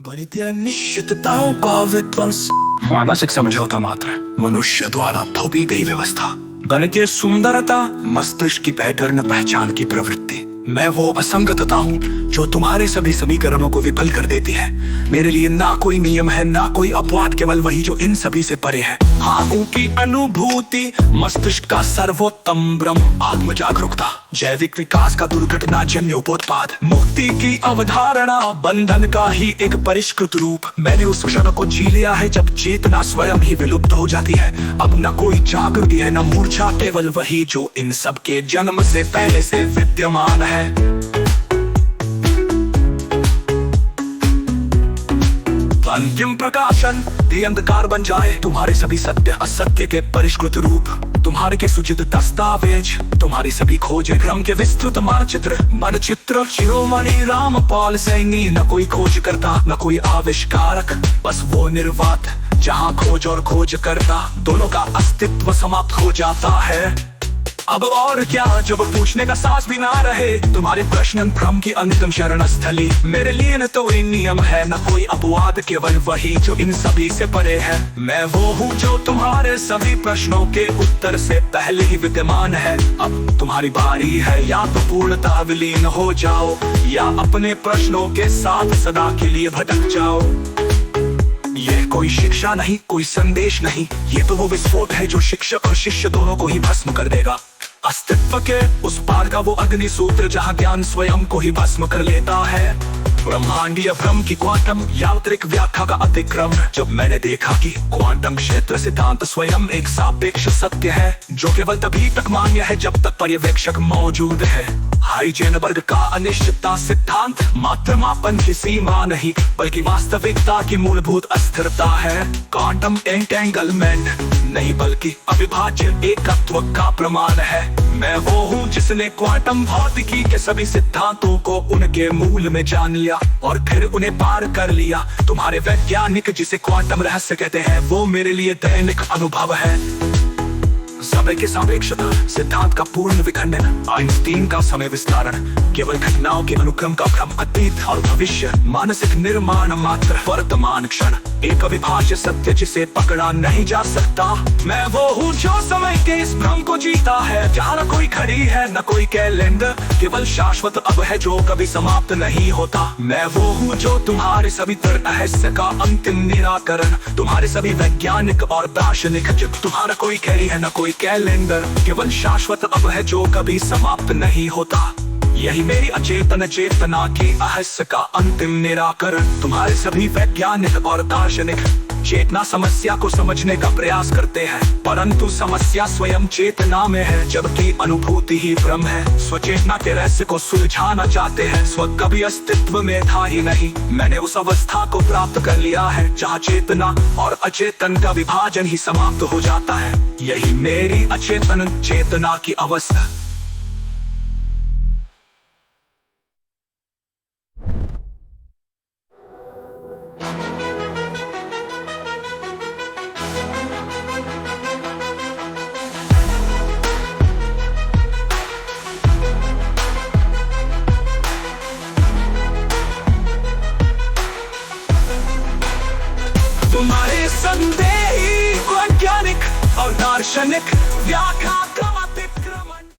बलित निश्चितताओं का विध्वंस, मानसिक समझौता मात्र, मनुष्य द्वारा थोपी गई व्यवस्था। गणितीय सुंदरता, मस्तिष्क की पैटर्न पहचान की प्रवृत्ति। मैं वो असंगतता हूँ जो तुम्हारे सभी समीकरणों को विफल कर देती है। मेरे लिए ना कोई नियम है, ना कोई अपवाद, केवल वही जो इन सभी से परे है। आंखों की अनुभूति, मस्तिष्क का सर्वोत्तम ब्रह्म, आत्म जागरूकता, जैविक विकास का दुर्घटनाजन्य उपोत्पाद, मुक्ति की अवधारणा, बंधन का ही एक परिष्कृत रूप। मैंने उस क्षण को जी लिया है जब चेतना स्वयं ही विलुप्त हो जाती है। अब न कोई जागृति है, न मूर्छा, केवल वही जो इन सब के जन्म से पहले से विद्यमान है। अंतिम प्रकाशन, ये अंधकार बन जाए तुम्हारे सभी सत्य असत्य के परिष्कृत रूप, तुम्हारे के सूचित दस्तावेज, तुम्हारी सभी खोजें, क्रम के विस्तृत मानचित्र, शिरोमणि रामपाल सैनी। न कोई खोज करता, न कोई आविष्कारक, बस वो निर्वात जहाँ खोज और खोज करता दोनों का अस्तित्व समाप्त हो जाता है। अब और क्या, जब पूछने का साहस भी ना रहे, तुम्हारे प्रश्न भ्रम की अंतिम शरण स्थली। मेरे लिए न तो कोई नियम है, न कोई अपवाद, केवल वही जो इन सभी से परे है। मैं वो हूँ जो तुम्हारे सभी प्रश्नों के उत्तर से पहले ही विद्यमान है। अब तुम्हारी बारी है, या तो पूर्णतः विलीन हो जाओ, या अपने प्रश्नों के साथ सदा के लिए भटक जाओ। ये कोई शिक्षा नहीं, कोई संदेश नहीं, ये तो वो विस्फोट है जो शिक्षक और शिष्य दोनों को ही भस्म कर देगा। अस्तित्व के उस पार का वो अग्नि सूत्र जहाँ ज्ञान स्वयं को ही भस्म कर लेता है। ब्रह्मांडीय भ्रम की क्वांटम यांत्रिक व्याख्या का अतिक्रम। जब मैंने देखा कि क्वांटम क्षेत्र सिद्धांत स्वयं एक सापेक्ष सत्य है जो केवल तभी तक मान्य है जब तक पर्यवेक्षक मौजूद है। हाइजेनबर्ग का अनिश्चितता सिद्धांत मात्र मापन की सीमा नहीं, बल्कि वास्तविकता की मूलभूत अस्थिरता है। क्वांटम एंटेंगलमेंट नहीं, बल्कि अविभाज्य एकत्व का प्रमाण है। मैं वो हूँ जिसने क्वांटम भौतिकी के सभी सिद्धांतों को उनके मूल में जान लिया और फिर उन्हें पार कर लिया। तुम्हारे वैज्ञानिक जिसे क्वांटम रहस्य कहते हैं, वो मेरे लिए दैनिक अनुभव है। समय के सापेक्षता सिद्धांत का पूर्ण विखंडन, आइंस्टीन का समय विस्तारण, केवल घटनाओं के अनुक्रम का भ्रम, अतीत और भविष्य, मानसिक निर्माण मात्र, वर्तमान क्षण, एक अविभाज्य सत्य जिसे पकड़ा नहीं जा सकता। मैं वो हूँ जो समय के इस भ्रम को जीता है, जहाँ न कोई घड़ी है, न कोई कैलेंडर, केवल शाश्वत अब है जो कभी समाप्त नहीं होता। मैं वो हूँ जो तुम्हारे सभी तर्क रहस्य का अंतिम निराकरण, तुम्हारे सभी वैज्ञानिक और दार्शनिक, जब तुम्हारा कोई घड़ी है, न कोई कैलेंडर, केवल शाश्वत अब है जो कभी समाप्त नहीं होता। यही मेरी अचेतन चेतना की रहस्य का अंतिम निराकरण। तुम्हारे सभी वैज्ञानिक और दार्शनिक चेतना समस्या को समझने का प्रयास करते हैं, परंतु समस्या स्वयं चेतना में है, जबकि अनुभूति ही भ्रम है। स्वचेतना के रहस्य को सुलझाना चाहते हैं, स्व कभी अस्तित्व में था ही नहीं। मैंने उस अवस्था को प्राप्त कर लिया है जहाँ चेतना और अचेतन का विभाजन ही समाप्त हो जाता है। यही मेरी अचेतन चेतना की अवस्था। तुम्हारे संदेही वैज्ञानिक और दार्शनिक व्याख्या